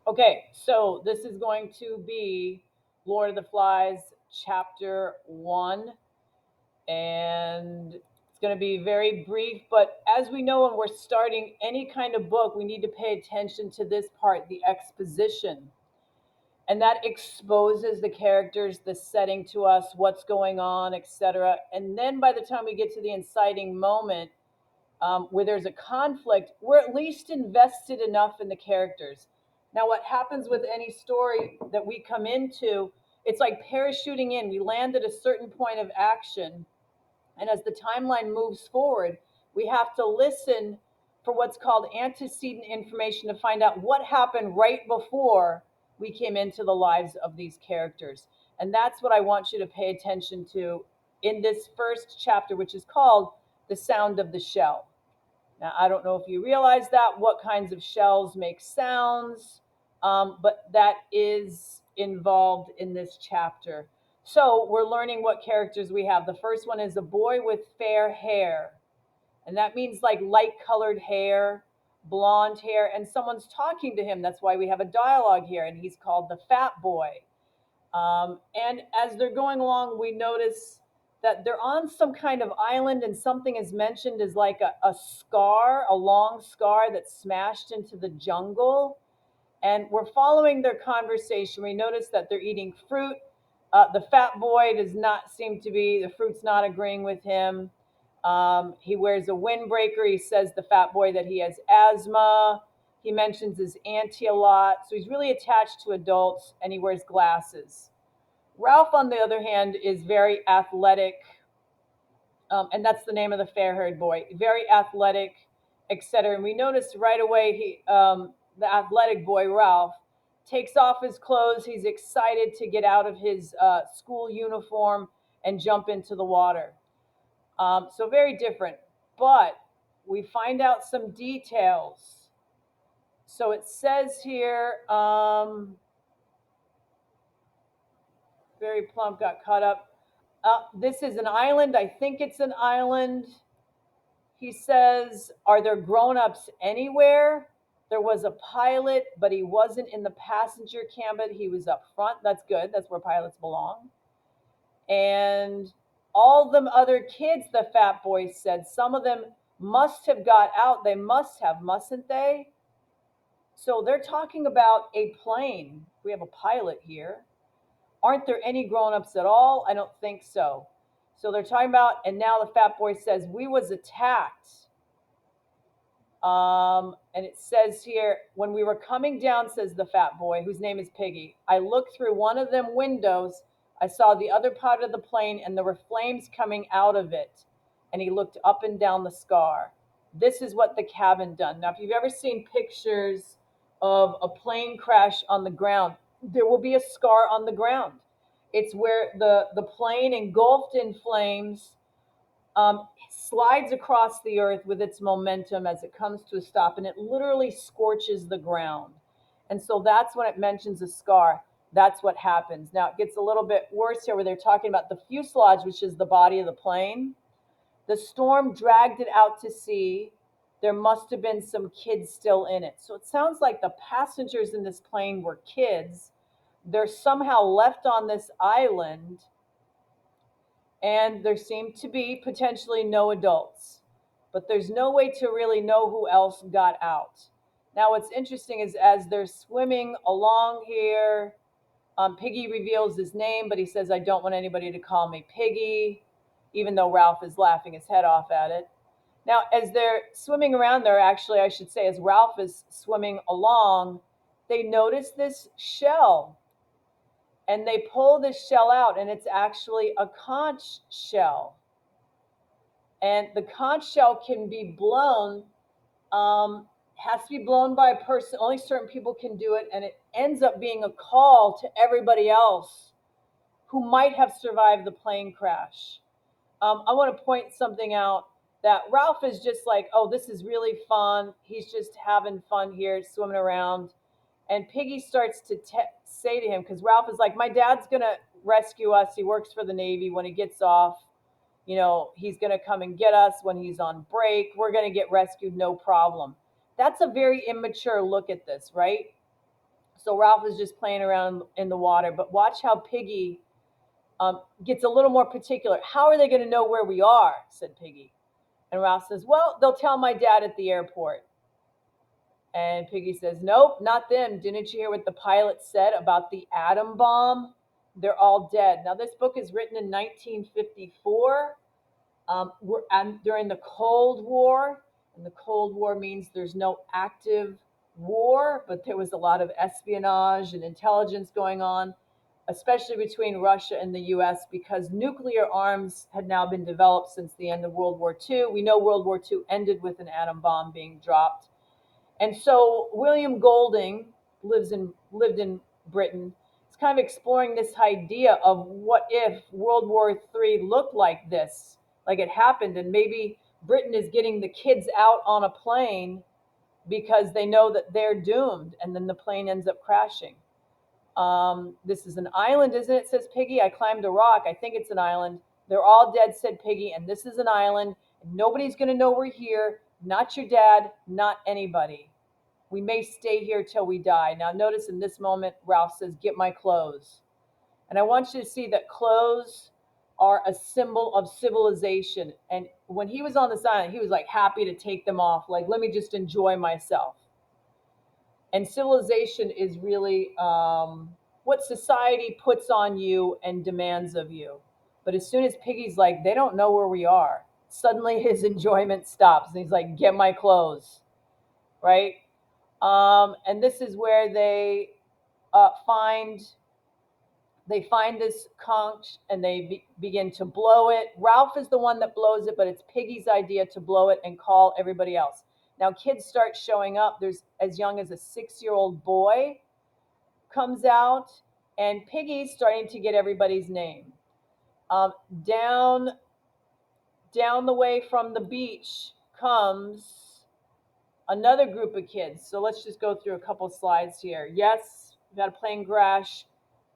Okay, so this is going to be Lord of the Flies, Chapter 1, and it's going to be very brief. But as we know, when we're starting any kind of book, we need to pay attention to this part, the exposition. And that exposes the characters, the setting to us, what's going on, etc. And then by the time we get to the inciting moment, where there's a conflict, we're at least invested enough in the characters. Now, what happens with any story that we come into, it's like parachuting in. We land at a certain point of action, and as the timeline moves forward, we have to listen for what's called antecedent information to find out what happened right before we came into the lives of these characters. And that's what I want you to pay attention to in this first chapter, which is called The Sound of the Shell. Now, I don't know if you realize that, what kinds of shells make sounds, but that is involved in this chapter. So we're learning what characters we have. The first one is a boy with fair hair, and that means like light colored hair, blonde hair, and someone's talking to him. That's why we have a dialogue here, and he's called the fat boy. And as they're going along, we notice that they're on some kind of island, and something is mentioned as like a scar, a long scar that's smashed into the jungle. And we're following their conversation. We notice that they're eating fruit. The fat boy does not seem to be, the fruit's not agreeing with him. He wears a windbreaker. He says, the fat boy, that he has asthma. He mentions his auntie a lot. So he's really attached to adults, and he wears glasses. Ralph, on the other hand, is very athletic, and that's the name of the fair-haired boy. Very athletic, etc. And we notice right away the athletic boy Ralph takes off his clothes. He's excited to get out of his school uniform and jump into the water. So very different, but we find out some details. So it says here, very plump, got caught up. This is an island. I think it's an island. He says, are there grown-ups anywhere? There was a pilot, but he wasn't in the passenger cabin. He was up front. That's good. That's where pilots belong. And all them other kids, the fat boy said, some of them must have got out. They must have, mustn't they? So they're talking about a plane. We have a pilot here. Aren't there any grown-ups at all? I don't think so. So they're talking about, and now the fat boy says, we was attacked. And it says here, when we were coming down, says the fat boy, whose name is Piggy, I looked through one of them windows. I saw the other part of the plane, and there were flames coming out of it. And he looked up and down the scar. This is what the cabin done. Now, if you've ever seen pictures of a plane crash on the ground, there will be a scar on the ground. It's where the plane, engulfed in flames, slides across the earth with its momentum as it comes to a stop, and it literally scorches the ground. And so that's when it mentions a scar. That's what happens. Now it gets a little bit worse here, where they're talking about the fuselage, which is the body of the plane. The storm dragged it out to sea. There must have been some kids still in it. So it sounds like the passengers in this plane were kids. They're somehow left on this island, and there seem to be potentially no adults, but there's no way to really know who else got out. Now, what's interesting is as they're swimming along here, Piggy reveals his name, but he says, I don't want anybody to call me Piggy, even though Ralph is laughing his head off at it. Now, as they're swimming around there, actually, I should say, as Ralph is swimming along, they notice this shell, and they pull this shell out, and it's actually a conch shell. And the conch shell can be blown, has to be blown by a person. Only certain people can do it, and it ends up being a call to everybody else who might have survived the plane crash. I want to point something out, that Ralph is just like, oh, this is really fun. He's just having fun here, swimming around. And Piggy starts to say to him, because Ralph is like, my dad's going to rescue us. He works for the Navy. When he gets off, he's going to come and get us when he's on break. We're going to get rescued, no problem. That's a very immature look at this, right? So Ralph is just playing around in the water. But watch how Piggy gets a little more particular. How are they going to know where we are? Said Piggy. And Ralph says, well, they'll tell my dad at the airport. And Piggy says, nope, not them. Didn't you hear what the pilot said about the atom bomb? They're all dead. Now, this book is written in 1954. During the Cold War. And the Cold War means there's no active war, but there was a lot of espionage and intelligence going on, especially between Russia and the US, because nuclear arms had now been developed since the end of World War II. We know World War II ended with an atom bomb being dropped. And so William Golding lived in Britain. It's kind of exploring this idea of what if World War III looked like this, like it happened, and maybe Britain is getting the kids out on a plane because they know that they're doomed, and then the plane ends up crashing. This is an island, isn't it? Says Piggy. I climbed a rock. I think it's an island. They're all dead, said Piggy, and this is an island. And nobody's going to know we're here. Not your dad, not anybody. We may stay here till we die. Now, notice in this moment, Ralph says, get my clothes. And I want you to see that clothes are a symbol of civilization. And when he was on this island, he was like happy to take them off. Like, let me just enjoy myself. And civilization is really what society puts on you and demands of you. But as soon as Piggy's like, they don't know where we are, suddenly his enjoyment stops. And he's like, get my clothes, right? And this is where they find this conch, and they begin to blow it. Ralph is the one that blows it, but it's Piggy's idea to blow it and call everybody else. Now kids start showing up. There's as young as a 6-year-old boy comes out, and Piggy's starting to get everybody's name. Down the way from the beach comes another group of kids. So let's just go through a couple slides here. Yes, we've got a plane crash.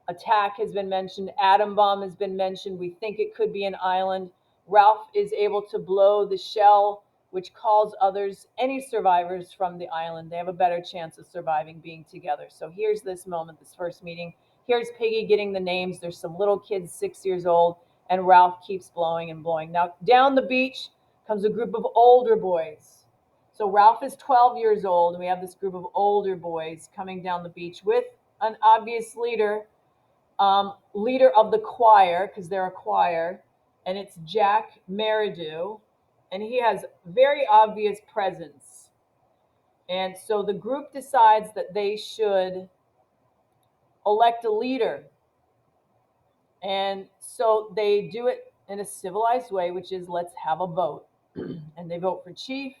Attack has been mentioned. Atom bomb has been mentioned. We think it could be an island. Ralph is able to blow the shell, which calls others, any survivors from the island. They have a better chance of surviving being together. So here's this moment, this first meeting. Here's Piggy getting the names. There's some little kids, 6 years old, and Ralph keeps blowing and blowing. Now, down the beach comes a group of older boys. So Ralph is 12 years old, and we have this group of older boys coming down the beach with an obvious leader, leader of the choir, because they're a choir, and it's Jack Meridew, and he has very obvious presence. And so the group decides that they should elect a leader. And so they do it in a civilized way, which is let's have a vote. And they vote for chief,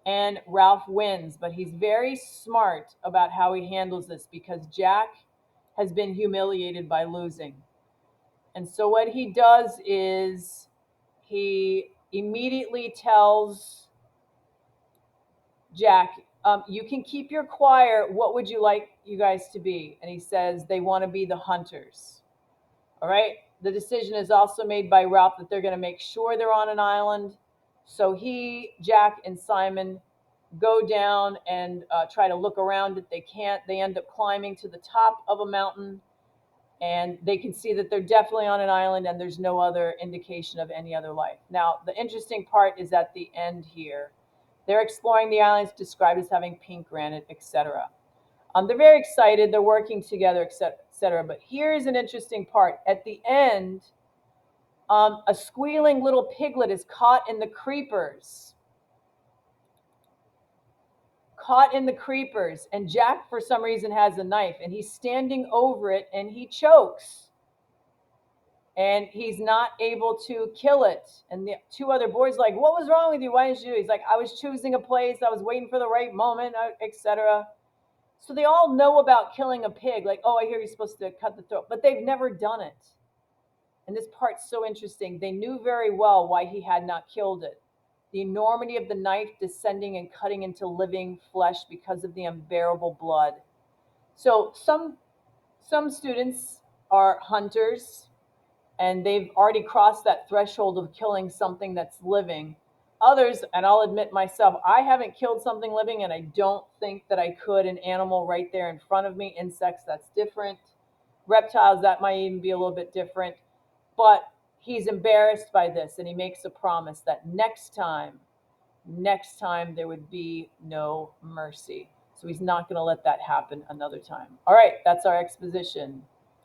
and Ralph wins, but he's very smart about how he handles this because Jack has been humiliated by losing. And so what he does is he immediately tells Jack, you can keep your choir. What would you like you guys to be? And he says they want to be the hunters. All right. The decision is also made by Ralph that they're going to make sure they're on an island. So he, Jack, and Simon go down and try to look around it. They can't. They end up climbing to the top of a mountain, and they can see that they're definitely on an island and there's no other indication of any other life. Now, the interesting part is at the end here. They're exploring the islands described as having pink granite, etc. They're very excited. They're working together, etc. But here's an interesting part. At the end, a squealing little piglet is caught in the creepers. And Jack, for some reason, has a knife, and he's standing over it, and he chokes. And he's not able to kill it. And the two other boys like, what was wrong with you? Why didn't you do it? He's like, I was choosing a place. I was waiting for the right moment, etc. So they all know about killing a pig. Like, oh, I hear you're supposed to cut the throat. But they've never done it. And this part's so interesting. They knew very well why he had not killed it. The enormity of the knife descending and cutting into living flesh because of the unbearable blood. So some students are hunters, and they've already crossed that threshold of killing something that's living. others, and I'll admit myself, I haven't killed something living, and I don't think that I could. An animal right there in front of me. Insects, that's different. Reptiles, that might even be a little bit different. But he's embarrassed by this, and he makes a promise that next time there would be no mercy. So he's not going to let that happen another time. All right, that's our exposition.